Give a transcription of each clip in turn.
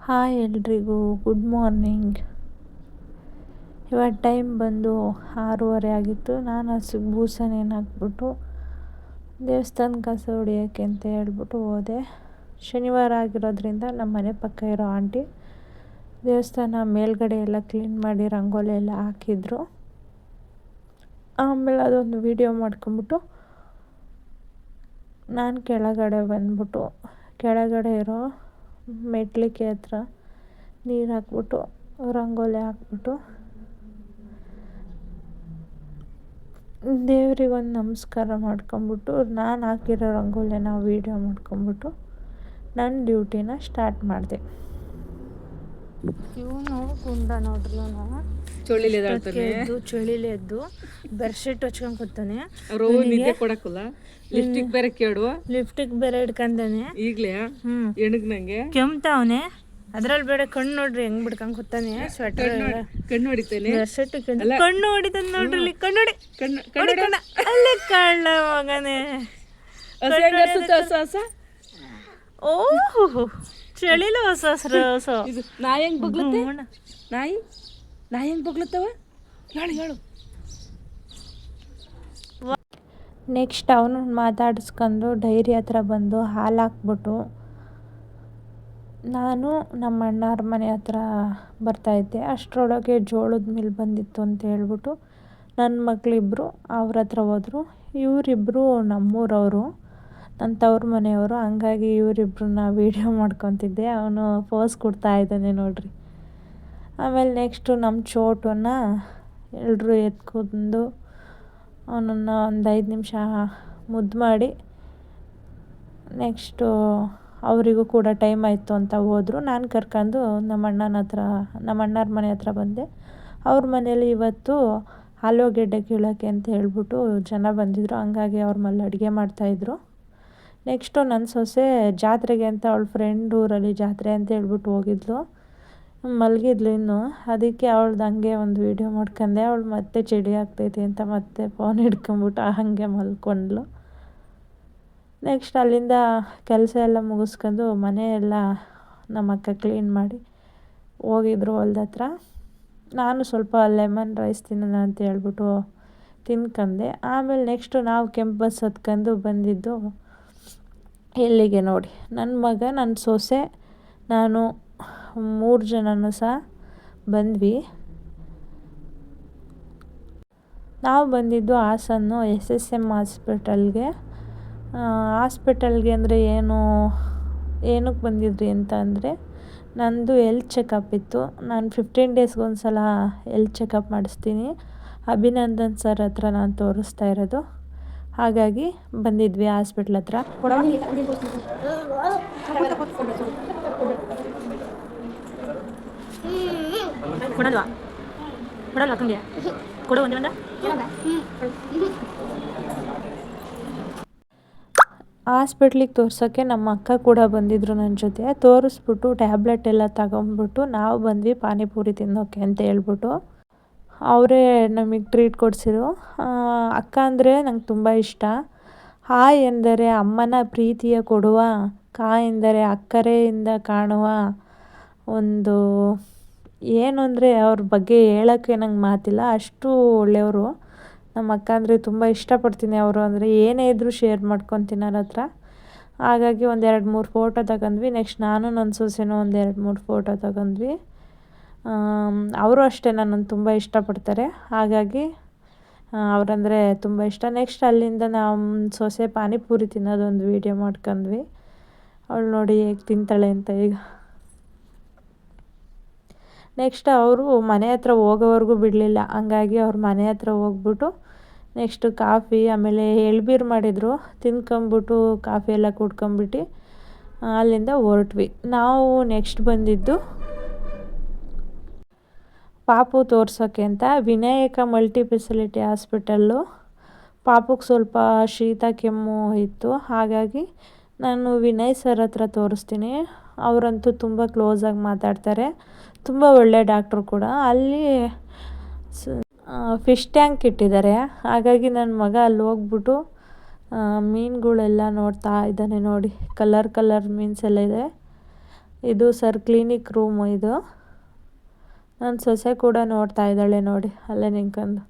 Hi ಎಲ್ರಿಗೂ good morning. ಇವತ್ತು time ಬಂದು 6:30 ಆಗಿತ್ತು. ನಾನು ಹಸುಗೆ ಬೂಸನೇನು ಹಾಕ್ಬಿಟ್ಟು ದೇವಸ್ಥಾನ ಕಸ ಹೊಡಿಯೋಕ್ಕೆ ಅಂತ ಹೇಳ್ಬಿಟ್ಟು ಹೋದೆ. ಶನಿವಾರ ಆಗಿರೋದ್ರಿಂದ ನಮ್ಮ ಮನೆ ಪಕ್ಕ ಇರೋ ಆಂಟಿ ದೇವಸ್ಥಾನ ಮೇಲ್ಗಡೆ ಎಲ್ಲ ಕ್ಲೀನ್ ಮಾಡಿ ರಂಗೋಲಿ ಎಲ್ಲ ಹಾಕಿದ್ರು. ಆಮೇಲೆ ಅದೊಂದು ವಿಡಿಯೋ ಮಾಡ್ಕೊಂಬಿಟ್ಟು ನಾನು ಕೆಳಗಡೆ ಬಂದ್ಬಿಟ್ಟು ಕೆಳಗಡೆ ಇರೋ ಮೆಟ್ಲಿಕೆ ಹತ್ರ ನೀರು ಹಾಕ್ಬಿಟ್ಟು ರಂಗೋಲಿ ಹಾಕ್ಬಿಟ್ಟು ದೇವ್ರಿಗೊಂದು ನಮಸ್ಕಾರ ಮಾಡ್ಕೊಂಬಿಟ್ಟು ನಾನು ಹಾಕಿರೋ ರಂಗೋಲಿನ ವೀಡಿಯೋ ಮಾಡ್ಕೊಂಬಿಟ್ಟು ನನ್ನ ಡ್ಯೂಟಿನ ಸ್ಟಾರ್ಟ್ ಮಾಡಿದೆ. ಇವನು ಗುಂಡ ನೋಡ್ರಿ, ಇವನು ಚಳಿಲಿ ಎದ್ದು ಬೆರ್ಶೀಟ್ ಹಚ್ಕೊಂಡ್ ಕೂತಾನೆ. ಲಿಫ್ಟಿಗೆ ಬೇರೆ ಹಿಡ್ಕೊಂಡಾನೆ. ಈಗ್ಲೇ ನಂಗೆ ಕೆಮ್ತಾವನೆ. ಅದ್ರಲ್ಲಿ ಬೇರೆ ಕಣ್ಣು ನೋಡ್ರಿ ಹೆಂಗ್ ಬಿಡ್ಕೊಂಡ್ ಕೂತಾನೆ. ಸ್ವೆಟರ್ ಕಣ್ಣು ಹೊಡಿತಾನೆ. ಬೆರ್ಶೀಟ್ ಕಣ್ಣು ಹೊಡಿತಾನೆ ನೋಡ್ರಿ. ಅಲ್ಲಿ ಕಳ್ಳ ಮಗನೇ. ಓಹ್ ಚಳಿಲ ಹೊಸ ನಾಯಿ ಹೆಂಗ್ ಬಗ್ಲತ್ತೆ. ನಾಯಿ ಹೆಂಗ್ ಬಗ್ಲತ್ತವ ಹೇಳು. ನೆಕ್ಸ್ಟ್ ಅವನು ಮಾತಾಡಿಸ್ಕೊಂಡು ಡೈರಿ ಹತ್ರ ಬಂದು ಹಾಲು ಹಾಕ್ಬಿಟ್ಟು ನಾನು ನಮ್ಮ ಅಣ್ಣವ್ರ ಮನೆ ಹತ್ರ ಬರ್ತಾಯಿದ್ದೆ. ಅಷ್ಟರೊಳಗೆ ಜೋಳದ ಮಿಲ್ ಬಂದಿತ್ತು ಅಂತ ಹೇಳ್ಬಿಟ್ಟು ನನ್ನ ಮಕ್ಕಳಿಬ್ಬರು ಅವ್ರ ಹತ್ರ ಹೋದರು. ಇವರಿಬ್ಬರು ನಮ್ಮೂರವರು, ನನ್ನ ತವ್ರ ಮನೆಯವರು. ಹಂಗಾಗಿ ಇವರಿಬ್ರನ್ನ ವೀಡಿಯೋ ಮಾಡ್ಕೊತಿದ್ದೆ. ಅವನು ಪೋಸ್ ಕೊಡ್ತಾ ಇದ್ದಾನೆ ನೋಡ್ರಿ. ಆಮೇಲೆ ನೆಕ್ಸ್ಟು ನಮ್ಮ ಚೋಟನ್ನ ಎಲ್ಲರೂ ಎತ್ಕೊಂಡು ಅವನನ್ನು ಒಂದು 5 ನಿಮಿಷ ಮುದ್ದು ಮಾಡಿ ನೆಕ್ಸ್ಟು ಅವರಿಗೂ ಕೂಡ ಟೈಮ್ ಆಯಿತು ಅಂತ ಹೋದರು. ನಾನು ಕರ್ಕೊಂಡು ನಮ್ಮ ಅಣ್ಣವ್ರ ಮನೆ ಹತ್ರ ಬಂದೆ. ಅವ್ರ ಮನೇಲಿ ಇವತ್ತು ಆಲೂಗೆಡ್ಡೆ ಕೀಳೋಕ್ಕೆ ಅಂತ ಹೇಳ್ಬಿಟ್ಟು ಜನ ಬಂದಿದ್ದರು. ಹಂಗಾಗಿ ಅವ್ರ ಮನೇಲಿ ಅಡುಗೆ ಮಾಡ್ತಾಯಿದ್ರು. ನೆಕ್ಸ್ಟು ನನ್ನ ಸೊಸೆ ಜಾತ್ರೆಗೆ ಅಂತ ಅವಳ ಫ್ರೆಂಡ್ ಊರಲ್ಲಿ ಜಾತ್ರೆ ಅಂತ ಹೇಳ್ಬಿಟ್ಟು ಹೋಗಿದ್ಲು. ಮಲಗಿದ್ಲು ಇನ್ನು. ಅದಕ್ಕೆ ಅವಳ್ದು ಹಂಗೆ ಒಂದು ವೀಡಿಯೋ ಮಾಡ್ಕೊಂಡೆ. ಅವಳು ಮತ್ತೆ ಚಳಿ ಆಗ್ತೈತಿ ಅಂತ ಮತ್ತೆ ಫೋನ್ ಹಿಡ್ಕೊಂಬಿಟ್ಟು ಹಾಗೆ ಮಲ್ಕೊಂಡ್ಲು. ನೆಕ್ಸ್ಟ್ ಅಲ್ಲಿಂದ ಕೆಲಸ ಎಲ್ಲ ಮುಗಿಸ್ಕೊಂಡು ಮನೆ ಎಲ್ಲ ನಮ್ಮ ಅಕ್ಕ ಕ್ಲೀನ್ ಮಾಡಿ ಹೋಗಿದ್ರು ಹೊಲ್ದ ಹತ್ರ. ನಾನು ಸ್ವಲ್ಪ ಲೆಮನ್ ರೈಸ್ ತಿನ್ನೋಣ ಅಂತ ಹೇಳ್ಬಿಟ್ಟು ತಿನ್ಕೊಂಡೆ. ಆಮೇಲೆ ನೆಕ್ಸ್ಟು ನಾವು ಕೆಂಪು ಬಸ್ ಹತ್ಕೊಂಡು ಬಂದಿದ್ದು ಇಲ್ಲಿಗೆ ನೋಡಿ. ನನ್ನ ಮಗ, ನನ್ನ ಸೊಸೆ, ನಾನು 3 ಜನನೂ ಸಹ ಬಂದ್ವಿ. ನಾವು ಬಂದಿದ್ದು ಹಾಸನ್ನು SSM ಹಾಸ್ಪಿಟಲ್ಗೆ ಅಂದರೆ ಏನಕ್ಕೆ ಬಂದಿದ್ರಿ ಅಂತ ಅಂದರೆ ನಂದು ಹೆಲ್ತ್ ಚೆಕಪ್ ಇತ್ತು. ನಾನು 15 ಡೇಸ್ಗೊಂದು ಸಲ ಹೆಲ್ತ್ ಚೆಕಪ್ ಮಾಡಿಸ್ತೀನಿ. ಅಭಿನಂದನ್ ಸರ್ ಹತ್ರ ನಾನು ತೋರಿಸ್ತಾ ಇರೋದು. ಹಾಗಾಗಿ ಬಂದಿದ್ವಿ ಹಾಸ್ಪಿಟ್ಲ್ ಹತ್ರ. ಹಾಸ್ಪಿಟ್ಲಿಗೆ ತೋರ್ಸೋಕ್ಕೆ ನಮ್ಮ ಅಕ್ಕ ಕೂಡ ಬಂದಿದ್ರು ನನ್ನ ಜೊತೆ. ತೋರಿಸ್ಬಿಟ್ಟು ಟ್ಯಾಬ್ಲೆಟ್ ಎಲ್ಲ ತಗೊಂಬಿಟ್ಟು ನಾವು ಬಂದ್ವಿ ಪಾನಿಪುರಿ ತಿನ್ನೋಕ್ಕೆ ಅಂತ ಹೇಳ್ಬಿಟ್ಟು. ಅವರೇ ನಮಗೆ ಟ್ರೀಟ್ ಕೊಡಿಸಿದ್ರು. ಅಕ್ಕ ಅಂದರೆ ನಂಗೆ ತುಂಬ ಇಷ್ಟ. ಹಾ ಎಂದರೆ ಅಮ್ಮನ ಪ್ರೀತಿಯ ಕೊಡುವ, ಕಾ ಎಂದರೆ ಅಕ್ಕರೆಯಿಂದ ಕಾಣುವ ಒಂದು ಏನು ಅಂದರೆ ಅವ್ರ ಬಗ್ಗೆ ಹೇಳೋಕ್ಕೆ ನಂಗೆ ಮಾತಿಲ್ಲ. ಅಷ್ಟು ಒಳ್ಳೆಯವರು ನಮ್ಮ ಅಕ್ಕ. ಅಂದರೆ ತುಂಬ ಇಷ್ಟಪಡ್ತೀನಿ ಅವರು ಅಂದರೆ. ಏನೇ ಇದ್ದರೂ ಶೇರ್ ಮಾಡ್ಕೊತೀನಿ ಅವ್ರ ಹತ್ರ. ಹಾಗಾಗಿ 1-2-3 ಫೋಟೋ ತಗೊಂಡ್ವಿ. ನೆಕ್ಸ್ಟ್ ನಾನು ನನ್ನ ಸೊಸೆನೂ 1-2-3 ಫೋಟೋ ತಗೊಂಡ್ವಿ. ಅವರು ಅಷ್ಟೇ ನನ್ನನ್ನು ತುಂಬ ಇಷ್ಟಪಡ್ತಾರೆ. ಹಾಗಾಗಿ ಅವರಂದರೆ ತುಂಬ ಇಷ್ಟ. ನೆಕ್ಸ್ಟ್ ಅಲ್ಲಿಂದ ನಮ್ಮ ಸೊಸೆ ಪಾನಿಪುರಿ ತಿನ್ನೋದೊಂದು ವೀಡಿಯೋ ಮಾಡ್ಕೊಂಡ್ವಿ. ಅವಳು ನೋಡಿ ಹೇಗೆ ತಿಂತಾಳೆ ಅಂತ ಈಗ. ನೆಕ್ಸ್ಟ್ ಅವರು ಮನೆ ಹತ್ರ ಹೋಗೋವರೆಗೂ ಬಿಡಲಿಲ್ಲ. ಹಂಗಾಗಿ ಅವ್ರ ಮನೆ ಹತ್ರ ಹೋಗ್ಬಿಟ್ಟು ನೆಕ್ಸ್ಟು ಕಾಫಿ ಆಮೇಲೆ ಎಳ್ಬೀರು ಮಾಡಿದರು. ತಿನ್ಕೊಂಬಿಟ್ಟು ಕಾಫಿ ಎಲ್ಲ ಕುಡ್ಕೊಂಬಿಟ್ಟು ಅಲ್ಲಿಂದ ಹೊರಟ್ವಿ. ನಾವು ನೆಕ್ಸ್ಟ್ ಬಂದಿದ್ದು ಪಾಪು ತೋರ್ಸೋಕ್ಕೆ ಅಂತ ವಿನಾಯಕ ಮಲ್ಟಿ ಸ್ಪೆಷಾಲಿಟಿ ಹಾಸ್ಪಿಟಲ್ಲು. ಪಾಪುಗೆ ಸ್ವಲ್ಪ ಶೀತ ಕೆಮ್ಮು ಇತ್ತು. ಹಾಗಾಗಿ ನಾನು ವಿನಯ್ ಸರ್ ಹತ್ರ ತೋರಿಸ್ತೀನಿ. ಅವರಂತೂ ತುಂಬ ಕ್ಲೋಸಾಗಿ ಮಾತಾಡ್ತಾರೆ. ತುಂಬ ಒಳ್ಳೆ ಡಾಕ್ಟ್ರು ಕೂಡ. ಅಲ್ಲಿ ಫಿಶ್ ಟ್ಯಾಂಕ್ ಇಟ್ಟಿದ್ದಾರೆ. ಹಾಗಾಗಿ ನನ್ನ ಮಗ ಅಲ್ಲಿ ಹೋಗ್ಬಿಟ್ಟು ಮೀನುಗಳೆಲ್ಲ ನೋಡ್ತಾ ಇದ್ದಾನೆ ನೋಡಿ. ಕಲರ್ ಮೀನ್ಸ್ ಎಲ್ಲ ಇದೆ. ಇದು ಸರ್ ಕ್ಲಿನಿಕ್ ರೂಮು ಇದು. ನನ್ನ ಸೊಸೆ ಕೂಡ ನೋಡ್ತಾ ಇದ್ದಾಳೆ ನೋಡಿ ಅಲ್ಲೇ ನಿಂತ್ಕೊಂಡು.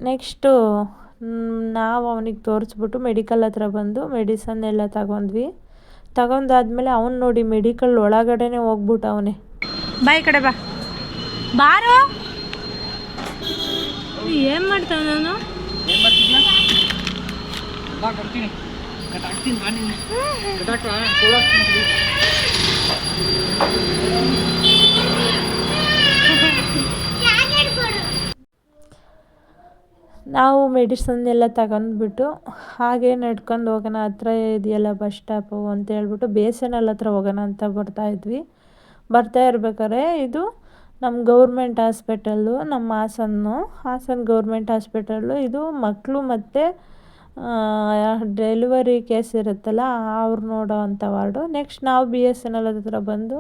ನೆಕ್ಸ್ಟು ನಾವು ಅವನಿಗೆ ತೋರಿಸ್ಬಿಟ್ಟು ಮೆಡಿಕಲ್ ಹತ್ರ ಬಂದು ಮೆಡಿಸನ್ ಎಲ್ಲ ತಗೊಂಡಾದ್ಮೇಲೆ ಅವ್ನು ನೋಡಿ ಮೆಡಿಕಲ್ ಒಳಗಡೆನೆ ಹೋಗ್ಬಿಟ್ಟು ಅವನೇ. ಬಾಯ್ ಕಡೆ ಬಾ ಬಾರೋ. ಏನು ಮಾಡ್ತಾವ ನಾನು ನಾವು ಮೆಡಿಸನ್ ಎಲ್ಲ ತಗೊಂಡ್ಬಿಟ್ಟು ಹಾಗೆ ನಡ್ಕೊಂಡು ಹೋಗೋಣ, ಹತ್ರ ಇದೆಯಲ್ಲ ಬಸ್ ಸ್ಟಾಪು ಅಂತ ಹೇಳ್ಬಿಟ್ಟು ಬೇಸನಲ್ ಹತ್ರ ಹೋಗೋಣ ಅಂತ ಬರ್ತಾ ಇರ್ಬೇಕಾದ್ರೆ ಇದು ನಮ್ಮ ಗೌರ್ಮೆಂಟ್ ಹಾಸ್ಪಿಟಲ್ಲು, ನಮ್ಮ ಹಾಸನ ಗೌರ್ಮೆಂಟ್ ಹಾಸ್ಪಿಟಲ್ಲು. ಇದು ಮಕ್ಕಳು ಮತ್ತು ಡೆಲಿವರಿ ಕೇಸ್ ಇರುತ್ತಲ್ಲ ಅವ್ರು ನೋಡೋ ಅಂಥ ವಾರ್ಡು. ನೆಕ್ಸ್ಟ್ ನಾವು BSNL ಹತ್ರ ಬಂದು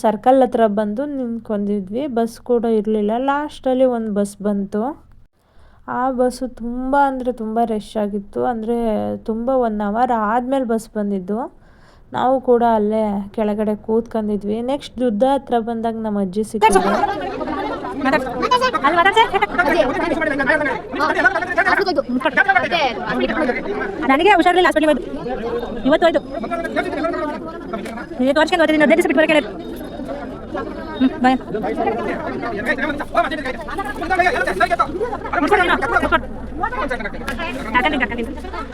ಸರ್ಕಲ್ ಹತ್ರ ಬಂದು ನಿಂತ್ಕೊಂಡಿದ್ವಿ. ಬಸ್ ಕೂಡ ಇರಲಿಲ್ಲ. ಲಾಸ್ಟಲ್ಲಿ ಒಂದು ಬಸ್ ಬಂತು. ಆ ಬಸ್ಸು ತುಂಬ ಅಂದರೆ ತುಂಬ ರಶ್ ಆಗಿತ್ತು. ಅಂದರೆ ತುಂಬ 1 ಅವರ್ ಆದಮೇಲೆ ಬಸ್ ಬಂದಿದ್ದು. ನಾವು ಕೂಡ ಅಲ್ಲೇ ಕೆಳಗಡೆ ಕೂತ್ಕೊಂಡಿದ್ವಿ. ನೆಕ್ಸ್ಟ್ ದುದ್ದ ಹತ್ರ ಬಂದಾಗ ನಮ್ಮ ಅಜ್ಜಿ ಸಿಕ್ಕಿದ್ರು. ನನಗೆ ಹುಷಾರಿಲ್ಲ, ಹಾಸ್ಪಿಟಲ್ ಇವತ್ತು ಹೋಯ್ತು. ನೀವು ತೋರಿಸ್ಕೊಂಡು ಹೋಗ್ತೀನಿ, 15 ದಿವಸ ಬಿಟ್ಟು ಬರೋಕೆ ಹೇಳಿ. ಬಾಯ್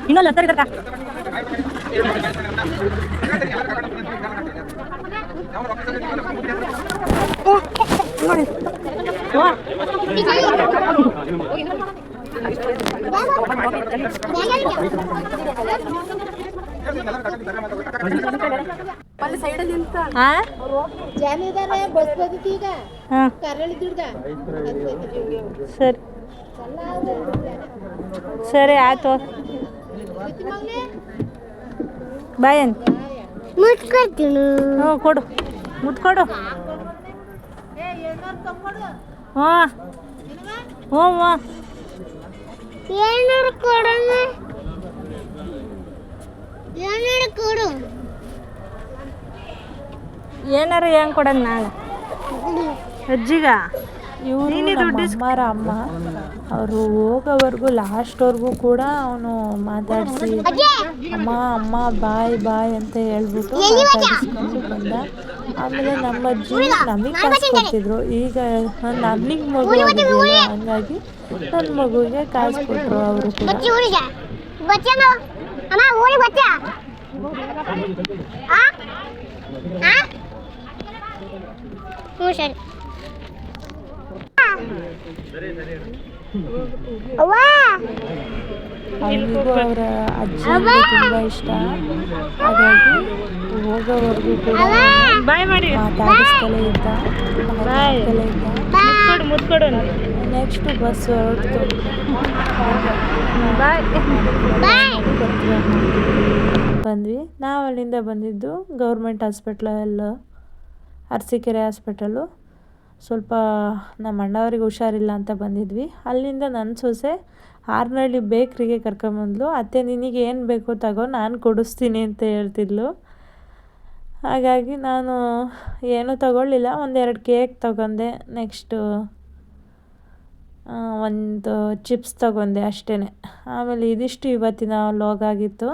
ಇನ್ನೊಂದು ಹತ್ತರ ಇದ್ದ ಸರಿ ಸರಿ ಆಯ್ತು. ಬಾಯನ್ ಹ್ಞೂ ಕೊಡು, ಮುತ್ಕೊಡು. ಹಾಂ ಹ್ಞೂ ಏನಾರು ಹೆಂಗೆ ಕೊಡೋಣ ನಾಳೆ ಅಜ್ಜಿಗ. ಇವರು ನಮ್ಮ ಅಮ್ಮರ ಅಮ್ಮ, ಅವರು ಹೋಗೋವರೆಗೂ ಲಾಸ್ಟ್ವರೆಗೂ ಕೂಡ ಅವನು ಮಾತಾಡಿಸಿ ಅಮ್ಮ ಅಮ್ಮ ಬಾಯ್ ಅಂತ ಹೇಳ್ಬಿಟ್ಟು ಮಾತಾಡಿಸ್ಕೊಂಡು ಬಂದ. ಆಮೇಲೆ ನಮ್ಮ ಅಜ್ಜಿ ನಮಗೆ ಕಾಸು ಕೊಡ್ತಿದ್ರು. ಈಗ ನನಗೆ ಮಗು ಆಗಿದೆಯಲ್ಲ, ಹಂಗಾಗಿ ನನ್ನ ಮಗುವಿಗೆ ಕಾಸು ಕೊಟ್ಟರು ಅವರು ಕೂಡ. ಅವನಿಗೂ ಅವರ ಅಜ್ಜಿಗೆ ತುಂಬ ಇಷ್ಟ. ಹಾಗಾಗಿ ಹೋಗೋವರೆಗೂ ಕೂಡ ಮಾತಾಡಿಸ್ತಲೇ ಇದ್ದ. ನೆಕ್ಸ್ಟ್ ಬಸ್ ಹೊರಡ್ತು. ಬಂದ್ವಿ. ನಾವು ಅಲ್ಲಿಂದ ಬಂದಿದ್ದು ಗೌರ್ಮೆಂಟ್ ಹಾಸ್ಪಿಟ್ಲಲ್ಲಿ, ಅರಸೀಕೆರೆ ಹಾಸ್ಪಿಟಲು. ಸ್ವಲ್ಪ ನಮ್ಮ ಅಣ್ಣವ್ರಿಗೆ ಹುಷಾರಿಲ್ಲ ಅಂತ ಬಂದಿದ್ವಿ. ಅಲ್ಲಿಂದ ನನ್ನ ಸೊಸೆ ಹಾರನಹಳ್ಳಿ ಬೇಕ್ರಿಗೆ ಕರ್ಕೊಂಬಂದ್ಲು. ಅತ್ತೆ ನಿನಗೆ ಏನು ಬೇಕೋ ತಗೋ, ನಾನು ಕೊಡಿಸ್ತೀನಿ ಅಂತ ಹೇಳ್ತಿದ್ಲು. ಹಾಗಾಗಿ ನಾನು ಏನೂ ತಗೊಳ್ಳಿಲ್ಲ, 1-2 ಕೇಕ್ ತಗೊಂಡೆ. ನೆಕ್ಸ್ಟು ಒಂದು ಚಿಪ್ಸ್ ತಗೊಂಡೆ ಅಷ್ಟೇ. ಆಮೇಲೆ ಇದಿಷ್ಟು ಇವತ್ತಿನ ವ್ಲಾಗ್ ಆಗಿತ್ತು.